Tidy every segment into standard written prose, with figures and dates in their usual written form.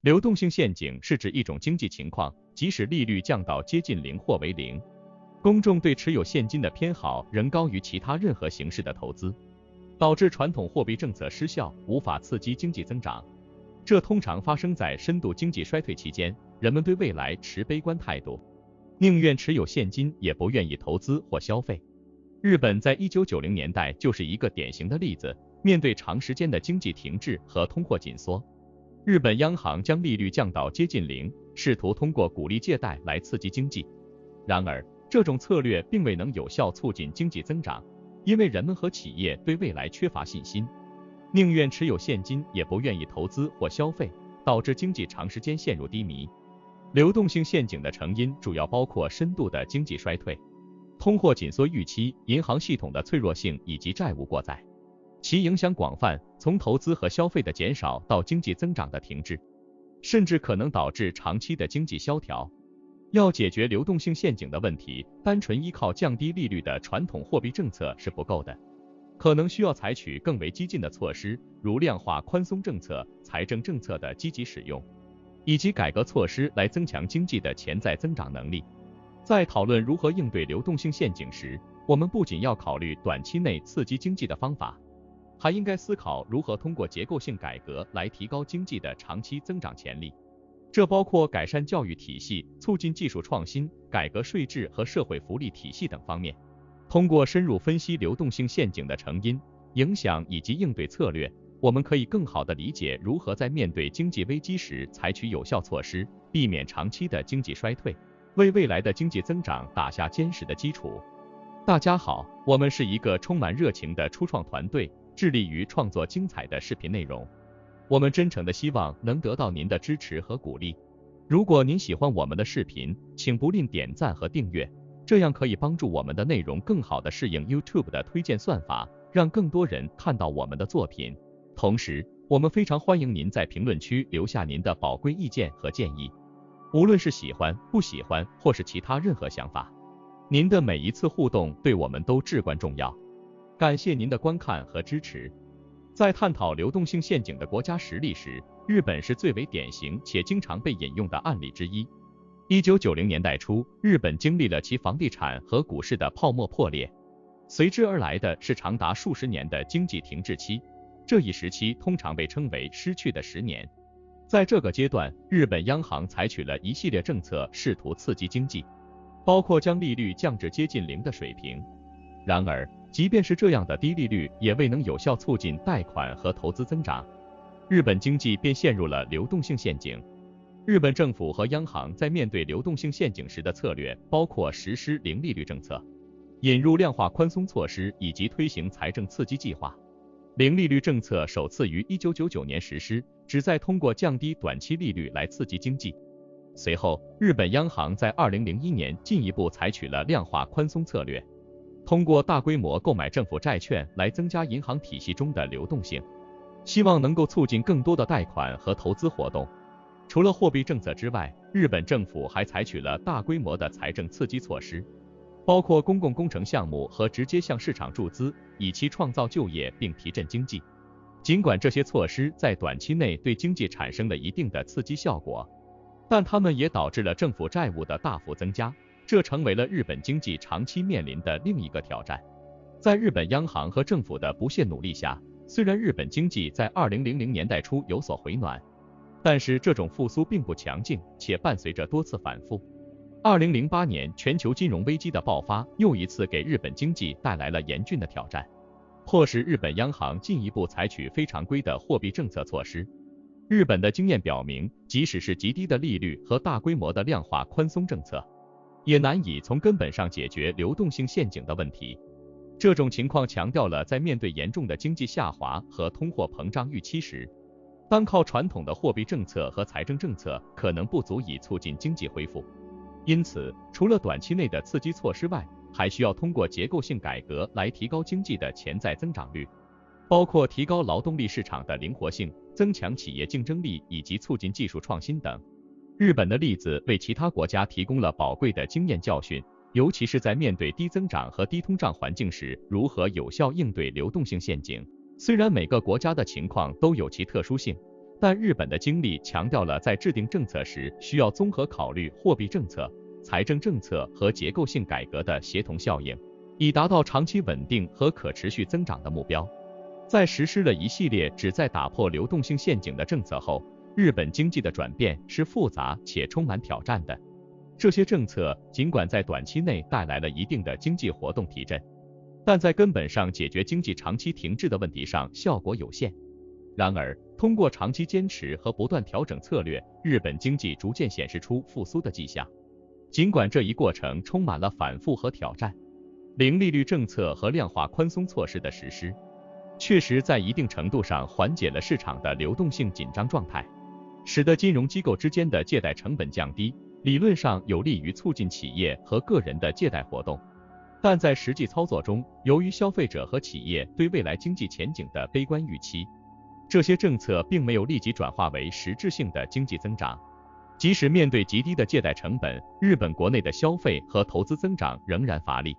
流动性陷阱是指一种经济情况，即使利率降到接近零或为零，公众对持有现金的偏好仍高于其他任何形式的投资，导致传统货币政策失效，无法刺激经济增长。这通常发生在深度经济衰退期间，人们对未来持悲观态度，宁愿持有现金也不愿意投资或消费。日本在1990年代就是一个典型的例子，面对长时间的经济停滞和通货紧缩，日本央行将利率降到接近零，试图通过鼓励借贷来刺激经济。然而，这种策略并未能有效促进经济增长，因为人们和企业对未来缺乏信心，宁愿持有现金也不愿意投资或消费，导致经济长时间陷入低迷。流动性陷阱的成因主要包括深度的经济衰退、通货紧缩预期、银行系统的脆弱性以及债务过载。其影响广泛，从投资和消费的减少到经济增长的停滞，甚至可能导致长期的经济萧条。要解决流动性陷阱的问题，单纯依靠降低利率的传统货币政策是不够的，可能需要采取更为激进的措施，如量化宽松政策、财政政策的积极使用，以及改革措施来增强经济的潜在增长能力。在讨论如何应对流动性陷阱时，我们不仅要考虑短期内刺激经济的方法，还应该思考如何通过结构性改革来提高经济的长期增长潜力。这包括改善教育体系、促进技术创新、改革税制和社会福利体系等方面。通过深入分析流动性陷阱的成因、影响以及应对策略，我们可以更好地理解如何在面对经济危机时采取有效措施，避免长期的经济衰退，为未来的经济增长打下坚实的基础。大家好，我们是一个充满热情的初创团队，致力于创作精彩的视频内容。我们真诚地希望能得到您的支持和鼓励。如果您喜欢我们的视频，请不吝点赞和订阅，这样可以帮助我们的内容更好地适应 YouTube 的推荐算法，让更多人看到我们的作品。同时，我们非常欢迎您在评论区留下您的宝贵意见和建议，无论是喜欢、不喜欢，或是其他任何想法。您的每一次互动对我们都至关重要。感谢您的观看和支持。在探讨流动性陷阱的国家实例时，日本是最为典型且经常被引用的案例之一。1990年代初，日本经历了其房地产和股市的泡沫破裂，随之而来的是长达数十年的经济停滞期，这一时期通常被称为失去的10年。在这个阶段，日本央行采取了一系列政策，试图刺激经济，包括将利率降至接近零的水平。然而，即便是这样的低利率，也未能有效促进贷款和投资增长，日本经济便陷入了流动性陷阱。日本政府和央行在面对流动性陷阱时的策略包括实施零利率政策、引入量化宽松措施以及推行财政刺激计划。零利率政策首次于1999年实施，旨在通过降低短期利率来刺激经济。随后，日本央行在2001年进一步采取了量化宽松策略，通过大规模购买政府债券来增加银行体系中的流动性，希望能够促进更多的贷款和投资活动。除了货币政策之外，日本政府还采取了大规模的财政刺激措施，包括公共工程项目和直接向市场注资，以期创造就业并提振经济。尽管这些措施在短期内对经济产生了一定的刺激效果，但它们也导致了政府债务的大幅增加，这成为了日本经济长期面临的另一个挑战。在日本央行和政府的不懈努力下，虽然日本经济在2000年代初有所回暖，但是这种复苏并不强劲，且伴随着多次反复。2008年全球金融危机的爆发，又一次给日本经济带来了严峻的挑战，迫使日本央行进一步采取非常规的货币政策措施。日本的经验表明，即使是极低的利率和大规模的量化宽松政策，也难以从根本上解决流动性陷阱的问题。这种情况强调了在面对严重的经济下滑和通货膨胀预期时，单靠传统的货币政策和财政政策可能不足以促进经济恢复。因此，除了短期内的刺激措施外，还需要通过结构性改革来提高经济的潜在增长率，包括提高劳动力市场的灵活性、增强企业竞争力以及促进技术创新等。日本的例子为其他国家提供了宝贵的经验教训，尤其是在面对低增长和低通胀环境时，如何有效应对流动性陷阱。虽然每个国家的情况都有其特殊性，但日本的经历强调了在制定政策时需要综合考虑货币政策、财政政策和结构性改革的协同效应，以达到长期稳定和可持续增长的目标。在实施了一系列旨在打破流动性陷阱的政策后，日本经济的转变是复杂且充满挑战的。这些政策尽管在短期内带来了一定的经济活动提振，但在根本上解决经济长期停滞的问题上效果有限。然而，通过长期坚持和不断调整策略，日本经济逐渐显示出复苏的迹象。尽管这一过程充满了反复和挑战，零利率政策和量化宽松措施的实施，确实在一定程度上缓解了市场的流动性紧张状态，使得金融机构之间的借贷成本降低，理论上有利于促进企业和个人的借贷活动。但在实际操作中，由于消费者和企业对未来经济前景的悲观预期，这些政策并没有立即转化为实质性的经济增长。即使面对极低的借贷成本，日本国内的消费和投资增长仍然乏力。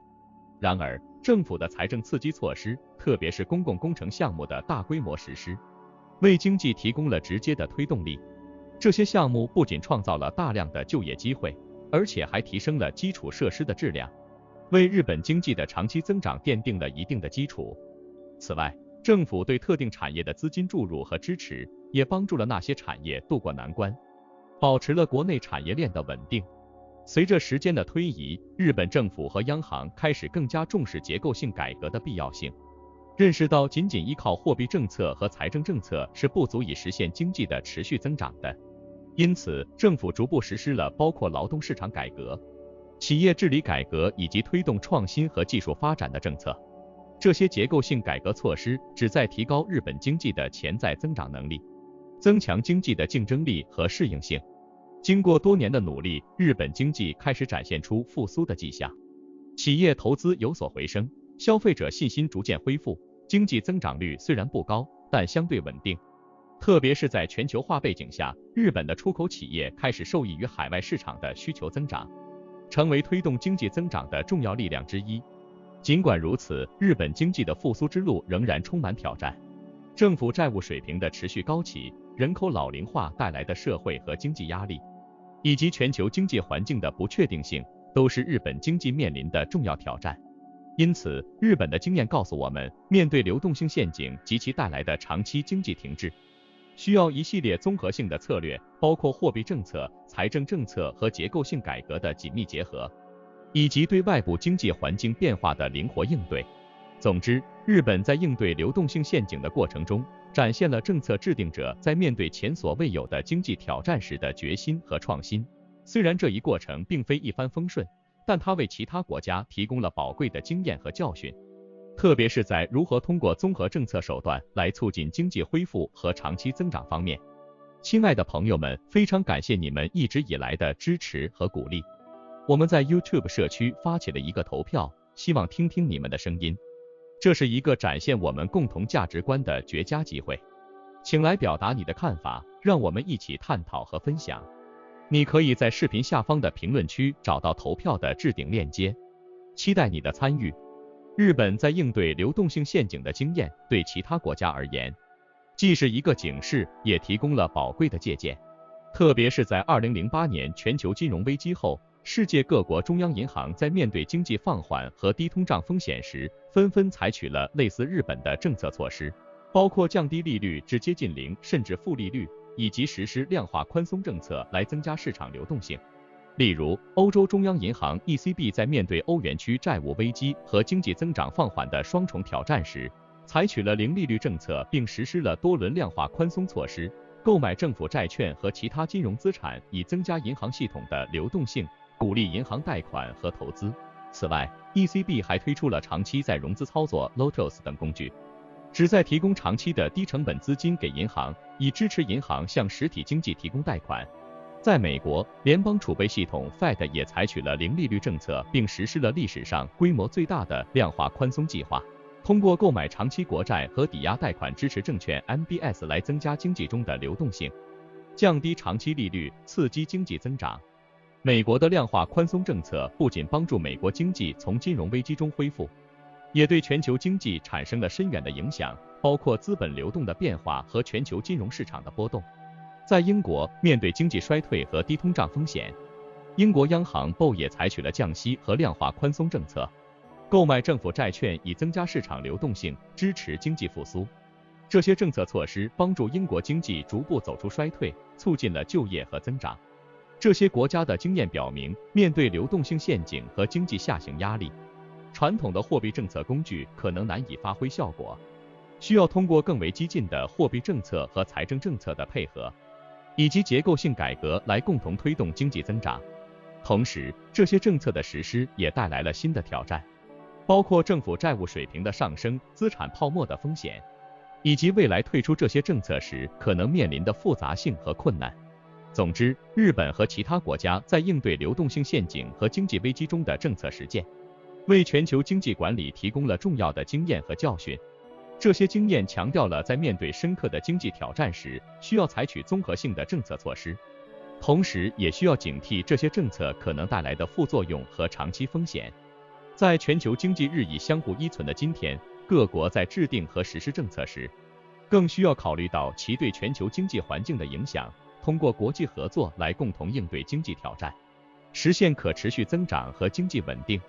然而，政府的财政刺激措施，特别是公共工程项目的大规模实施，为经济提供了直接的推动力。这些项目不仅创造了大量的就业机会，而且还提升了基础设施的质量，为日本经济的长期增长奠定了一定的基础。此外，政府对特定产业的资金注入和支持，也帮助了那些产业渡过难关，保持了国内产业链的稳定。随着时间的推移，日本政府和央行开始更加重视结构性改革的必要性，认识到仅仅依靠货币政策和财政政策是不足以实现经济的持续增长的。因此，政府逐步实施了包括劳动市场改革、企业治理改革以及推动创新和技术发展的政策。这些结构性改革措施旨在提高日本经济的潜在增长能力，增强经济的竞争力和适应性。经过多年的努力，日本经济开始展现出复苏的迹象，企业投资有所回升，消费者信心逐渐恢复，经济增长率虽然不高，但相对稳定。特别是在全球化背景下，日本的出口企业开始受益于海外市场的需求增长，成为推动经济增长的重要力量之一。尽管如此，日本经济的复苏之路仍然充满挑战。政府债务水平的持续高企，人口老龄化带来的社会和经济压力，以及全球经济环境的不确定性，都是日本经济面临的重要挑战。因此，日本的经验告诉我们，面对流动性陷阱及其带来的长期经济停滞，需要一系列综合性的策略，包括货币政策、财政政策和结构性改革的紧密结合，以及对外部经济环境变化的灵活应对。总之，日本在应对流动性陷阱的过程中，展现了政策制定者在面对前所未有的经济挑战时的决心和创新。虽然这一过程并非一帆风顺，但它为其他国家提供了宝贵的经验和教训，特别是在如何通过综合政策手段来促进经济恢复和长期增长方面。亲爱的朋友们，非常感谢你们一直以来的支持和鼓励。我们在 YouTube 社区发起了一个投票，希望听听你们的声音。这是一个展现我们共同价值观的绝佳机会，请来表达你的看法，让我们一起探讨和分享。你可以在视频下方的评论区找到投票的置顶链接，期待你的参与。日本在应对流动性陷阱的经验，对其他国家而言，既是一个警示，也提供了宝贵的借鉴。特别是在2008年全球金融危机后，世界各国中央银行在面对经济放缓和低通胀风险时，纷纷采取了类似日本的政策措施，包括降低利率至接近零甚至负利率，以及实施量化宽松政策来增加市场流动性。例如，欧洲中央银行 ECB 在面对欧元区债务危机和经济增长放缓的双重挑战时，采取了零利率政策，并实施了多轮量化宽松措施，购买政府债券和其他金融资产，以增加银行系统的流动性，鼓励银行贷款和投资。此外， ECB 还推出了长期再融资操作 LOTOS 等工具，旨在提供长期的低成本资金给银行，以支持银行向实体经济提供贷款。在美国，联邦储备系统 Fed 也采取了零利率政策，并实施了历史上规模最大的量化宽松计划，通过购买长期国债和抵押贷款支持证券 MBS 来增加经济中的流动性，降低长期利率，刺激经济增长。美国的量化宽松政策不仅帮助美国经济从金融危机中恢复，也对全球经济产生了深远的影响，包括资本流动的变化和全球金融市场的波动。在英国，面对经济衰退和低通胀风险，英国央行 BOE 也采取了降息和量化宽松政策，购买政府债券以增加市场流动性，支持经济复苏。这些政策措施帮助英国经济逐步走出衰退，促进了就业和增长。这些国家的经验表明，面对流动性陷阱和经济下行压力，传统的货币政策工具可能难以发挥效果，需要通过更为激进的货币政策和财政政策的配合，以及结构性改革来共同推动经济增长。同时，这些政策的实施也带来了新的挑战，包括政府债务水平的上升、资产泡沫的风险，以及未来退出这些政策时可能面临的复杂性和困难。总之，日本和其他国家在应对流动性陷阱和经济危机中的政策实践，为全球经济管理提供了重要的经验和教训。这些经验强调了在面对深刻的经济挑战时，需要采取综合性的政策措施，同时也需要警惕这些政策可能带来的副作用和长期风险。在全球经济日益相互依存的今天，各国在制定和实施政策时，更需要考虑到其对全球经济环境的影响，通过国际合作来共同应对经济挑战，实现可持续增长和经济稳定。